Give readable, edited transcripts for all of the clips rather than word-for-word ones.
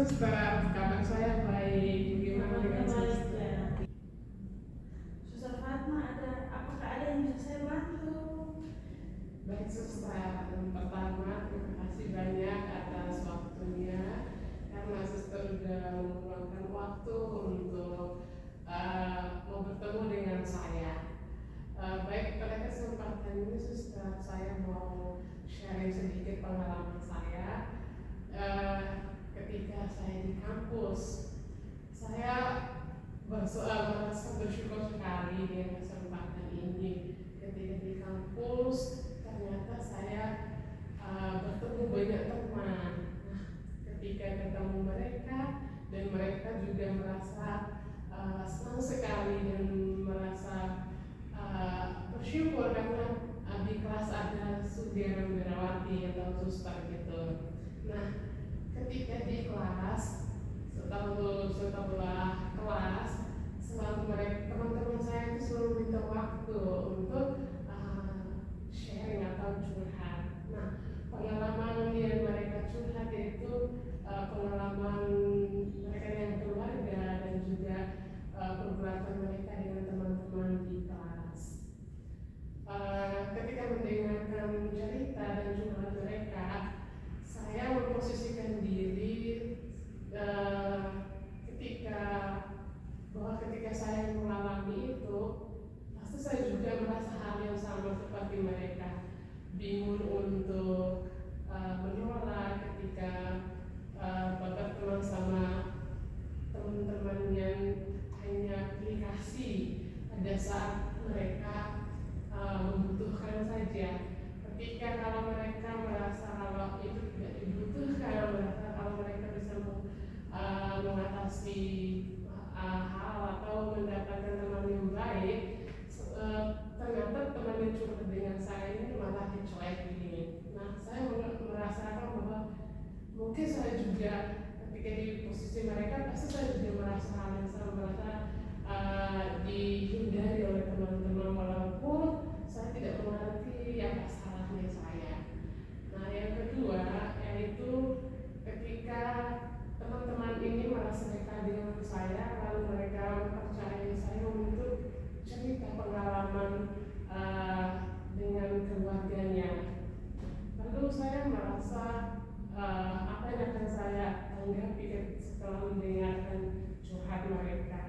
suster, kabar saya baik. Gimana dengan Baik suster? ya. Suster Fatma, apakah ada yang bisa saya bantu? Baik suster, pertama terima kasih banyak atas waktunya karena suster sudah meluangkan waktu untuk mau bertemu dengan saya. Baik, pada kesempatan ini suster, saya mau sharing sedikit pengalaman saya. Ketika saya di kampus, saya merasa bersyukur sekali dengan kesempatan ini. Ketika di kampus, ternyata saya bertemu banyak teman. Nah, ketika ketemu mereka dan mereka juga merasa senang sekali dan merasa bersyukur karena di kelas ada Sudiana Wirawati atau suster gitu. Nah, ketika di kelas setelah kelas selalu teman-teman saya itu selalu minta waktu untuk sharing atau curhat. Nah, pengalaman yang mereka curhat itu pengalaman mereka yang keluarga dan juga pergulatan mereka dengan teman-teman di kelas. Ketika mendengarkan cerita dan curhat mereka, saya memposisikan diri ketika saya mengalami itu, pasti saya juga merasa hal yang sama seperti mereka, bingung untuk menolak ketika berteman sama teman-teman yang hanya aplikasi pada saat mereka membutuhkan saja. Ketika kalau mereka merasa kalau itu tidak dibutuhkan, merasa kalau mereka bisa mengatasi hal atau mendapatkan teman yang baik, ternyata teman yang curhat dengan saya ini malah dicuekin. Nah, saya merasakan bahwa mungkin saya juga ketika di posisi mereka, pasti saya juga merasa hal yang sama, merasa dihindari oleh teman-teman walaupun saya tidak mengerti apa salahnya saya. Nah, yang kedua yaitu ketika teman-teman ini merasa dekat dengan saya, lalu mereka mempercayai saya untuk cerita pengalaman dengan keluarganya. Lalu saya merasa apa yang akan saya tanggapi setelah mendengarkan curhat mereka.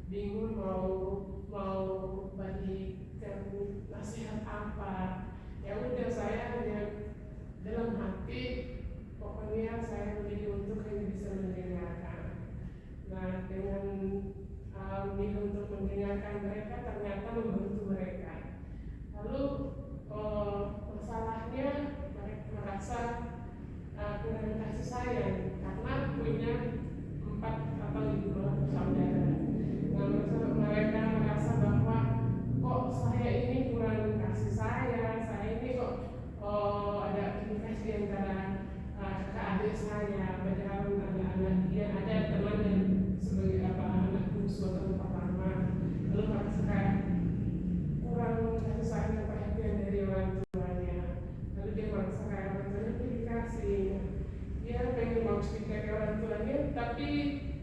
Bingung mau berikan nasihat apa. Ya udah, saya hanya dalam hati pokoknya saya memilih untuk hanya bisa mendengarkan. Nah, dengan memilih untuk mendengarkan mereka ternyata membantu mereka. Lalu masalahnya mereka merasa kurang kasih sayang karena punya 4 atau 5 bersaudara. Nah, mereka merasa bahwa kok saya ini kurang kasih sayang, saya ini kok ada komunikasi antara kakak adik saya, padahal anak-anak dia ada teman yang sebagai anak bungsu atau pertama. Lalu merasa kayak kurang kasih sayang dan perhatian dari orang tuanya. Lalu dia merasa kayak orang tuanya komunikasi, dia pengen mau cerita ke orang tuanya tapi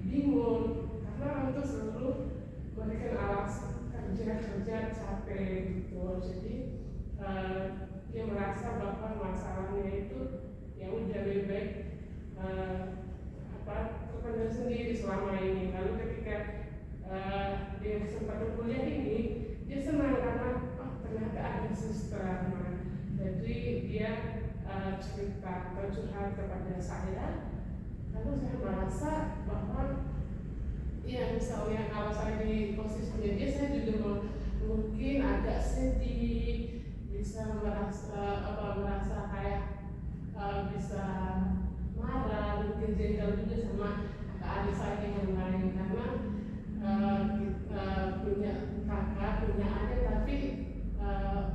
bingung karena orang tua selalu memberikan alasan kerja capek gitu. Jadi dia merasa bahwa masalahnya itu ya udah lebih baik terpendam sendiri selama ini. Lalu ketika dia kesempatan kuliah ini, dia senang karena ternyata ada suster. Jadi dia cerita atau curhat kepada saya. Lalu saya merasa bahwa ya misalnya kalau saya di posisinya dia, saya juga mungkin agak sedih, bisa merasa kayak bisa marah, mungkin jengkel juga sama kakak adik saya yang lain karena kita punya kakak, punya adik tapi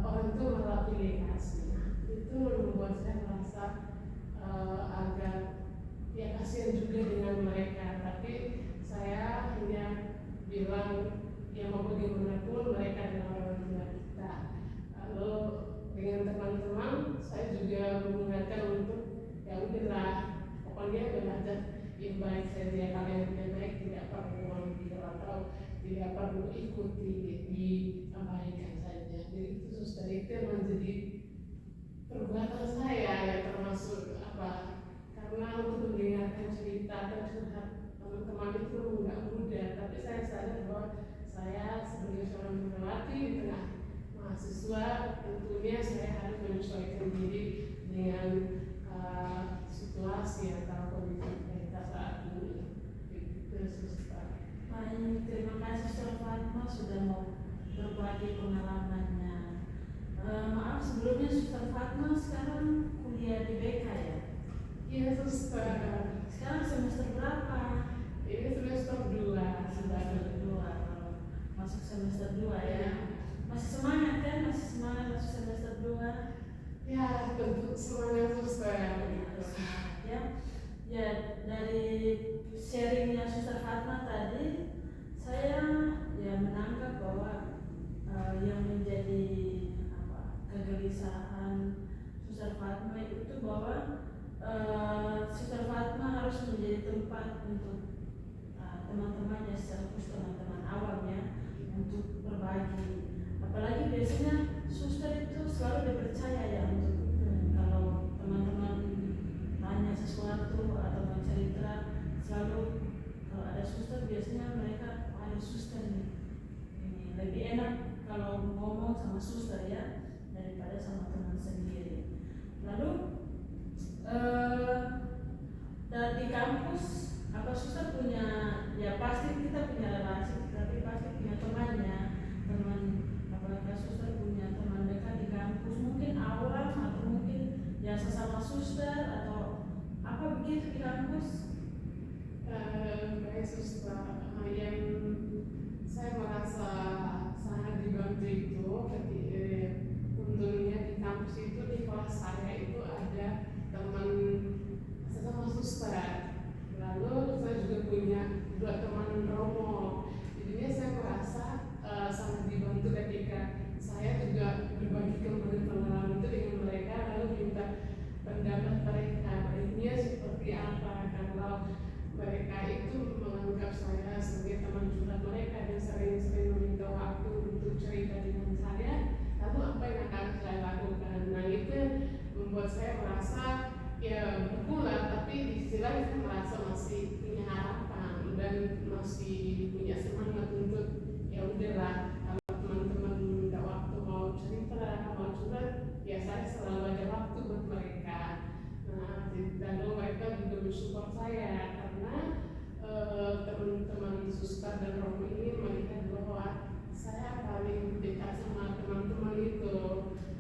orang itu malah pilih kasih. Itu membuat saya merasa agak ya kasihan juga dengan mereka, tapi saya hanya bilang ya mau bagaimanapun mereka adalah orang tua kita. Lalu dengan teman-teman saya juga mengingatkan untuk ya udahlah, pokoknya belajar yang baik saja. Kalau yang baik tidak perlu mengambil atau tidak perlu ikuti, diabaikan saja. Jadi itu suster itu yang menjadi perbuatan saya ya, termasuk karena untuk mendengarkan cerita dan curhat teman-teman itu nggak mudah, tapi saya sadar bahwa saya sebagai seorang perawati di tengah mahasiswa tentunya saya harus menyesuaikan diri dengan situasi atau kondisi kita saat ini. Itu suster. Baik, terima kasih Suster Fatma sudah mau berbagi pengalamannya. Maaf sebelumnya Suster Fatma sekarang kuliah di BK ya? Iya suster. Sekarang semester berapa? Ini semester 2. Semester 2. Masuk semester 2 ya. Masih semangat kan? Masih semangat masuk semester 2? Ya, tentu semangat suster. Ya. Ya, dari sharingnya Suster Fatma tadi saya ya menangkap bahwa yang menjadi kegelisahan Suster Fatma itu bahwa Suster Fatma harus menjadi tempat untuk teman-temannya secara khusus teman-teman awam ya, untuk berbagi. Apalagi biasanya suster itu selalu dipercaya ya untuk kalau teman-teman tanya sesuatu atau mau cerita, selalu kalau ada suster biasanya mereka ada suster nih. Ini lebih enak kalau ngomong sama suster ya daripada sama teman sendiri. Lalu dan di kampus apa suster punya ya, pasti kita punya relasi tapi pasti punya temannya, teman apakah suster punya teman dekat di kampus, mungkin awam atau mungkin ya sesama suster atau apa begitu di kampus? Baik suster, yang saya merasa sangat dibantu itu untungnya di kampus itu di kelas saya itu ada teman sesama suster. Lalu saya juga punya 2 teman romo. Jadinya saya merasa sangat dibantu ketika saya juga berbagi pengalaman itu dengan mereka, lalu minta pendapat mereka baiknya seperti apa. Kalau mereka itu menganggap saya sebagai teman curhat mereka dan sering-sering meminta waktu untuk cerita dengan saya, lalu apa yang akan saya lakukan? Nah itu membuat saya merasa ya bergula, tapi di sisi lain saya merasa masih punya harapan dan masih punya semangat untuk ya udahlah, kalau teman-teman minta waktu mau cerita mau curhat ya saya selalu ada waktu buat mereka. Nah lalu mereka juga mensupport saya karena teman-teman suster dan romo ini melihat bahwa saya paling dekat sama teman-teman itu.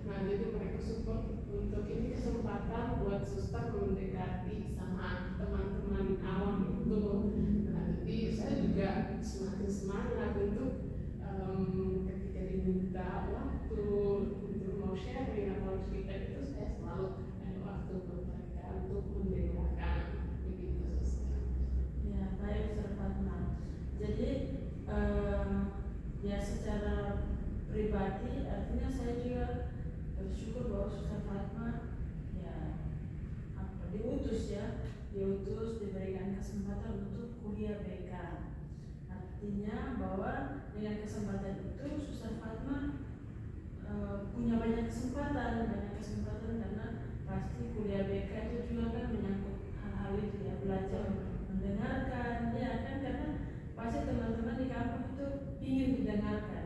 Nah jadi mereka support untuk ini kesempatan buat suster mendekati sama teman-teman awam itu. Nah jadi saya juga semakin semangat untuk ketika diminta waktu untuk mau sharing atau cerita itu saya selalu ada waktu buat mereka untuk mendengarkan begitu suster. Ya baik Suster Fatma. Jadi ya secara pribadi artinya saya juga bersyukur bahwa Suster Fatma ya diutus diberikan kesempatan untuk kuliah BK. Artinya bahwa dengan kesempatan itu Suster Fatma punya banyak kesempatan karena pasti kuliah BK itu juga kan menyangkut hal-hal itu ya, belajar mendengarkan ya kan, karena pasti teman-teman di kampus itu ingin didengarkan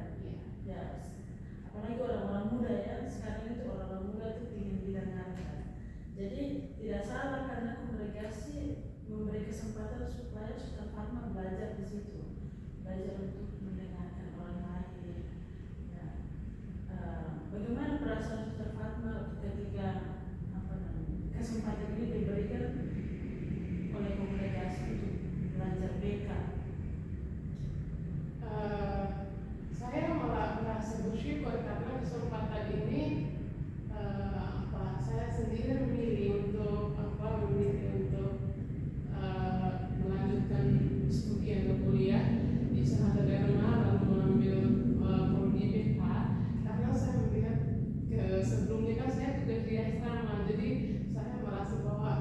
ya, apalagi orang-orang muda ya, sekarang itu orang-orang muda itu ingin didengarkan. Jadi tidak salah karena komunikasi memberi kesempatan supaya Suster Fatma belajar di situ, belajar untuk mendengarkan orang lain ya. Bagaimana perasaan Suster Fatma ketika kesempatan ini diberikan oleh komunikasi untuk belajar BK? Saya malah merasa bersyukur karena kesempatan ini saya sendiri memilih untuk melanjutkan studi atau kuliah di Sanata Dharma lalu mengambil prodi BK karena saya melihat sebelumnya kan saya tugas di asrama, jadi saya merasa bahwa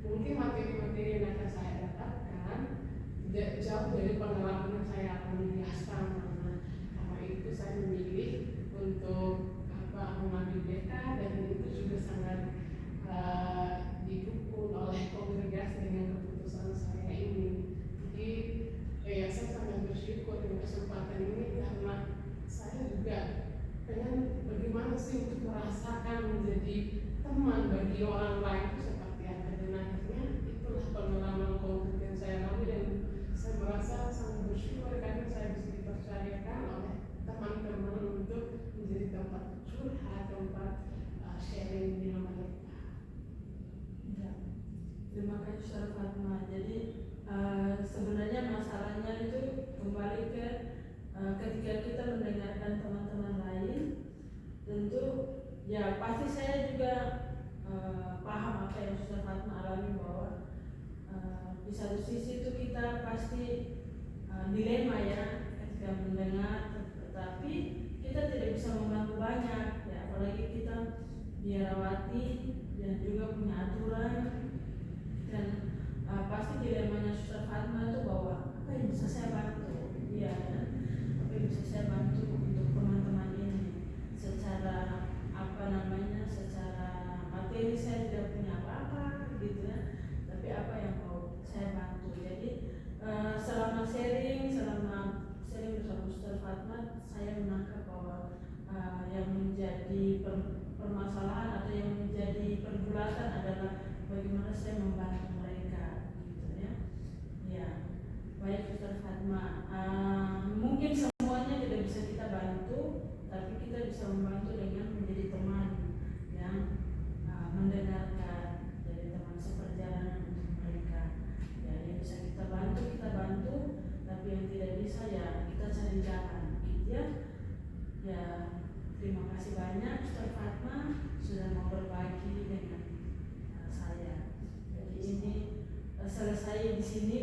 mungkin materi-materi yang akan saya dapatkan tidak jauh dari pengalaman yang saya akan biasakan. Karena itu saya memilih untuk mengambil BK, dan itu juga sangat didukung oleh kongregasi dengan keputusan saya ini. Jadi saya sangat bersyukur dengan kesempatan ini, karena saya juga pengen bagaimana sih untuk merasakan menjadi teman bagi orang lain itu seperti apa. Dan akhirnya itulah pengalaman konkret yang saya alami, dan saya merasa sangat bersyukur karena saya bisa dipercayakan oleh teman-teman untuk menjadi tempat curhat, tempat sharing di nama mereka. Ya. Terima kasih Saudara Fatma. Jadi sebenarnya masalahnya itu kembali ke ketika kita mendengarkan teman-teman lain, tentu ya pasti saya juga paham apa yang Saudara Fatma alami, bahwa di satu sisi itu kita pasti dilema ya ketika mendengar, tetapi kita tidak bisa membantu banyak ya, apalagi kita biarawati yang juga punya aturan, dan pasti dilemanya Suster Fatma itu bahwa apa yang bisa saya bantu ya, apa yang bisa saya bantu untuk teman-teman ini secara secara materi saya tidak punya apa-apa gitu ya, tapi apa yang mau saya bantu. Jadi selama sharing bersama Suster Fatma, saya menangkap bahwa yang menjadi permasalahan atau yang menjadi pergulatan adalah bagaimana saya membantu mereka gitu ya. Ya, baik Suster Fatma, mungkin semuanya tidak bisa kita bantu, tapi kita bisa membantu dengan menjadi teman yang mendengarkan, jadi teman seperjalanan untuk mereka. Ya, yang bisa kita bantu, tapi yang tidak bisa ya kita cari jalan gitu ya. Ya, terima kasih banyak Suster Fatma sudah mau berbagi dengan saya. Jadi ini selesai di sini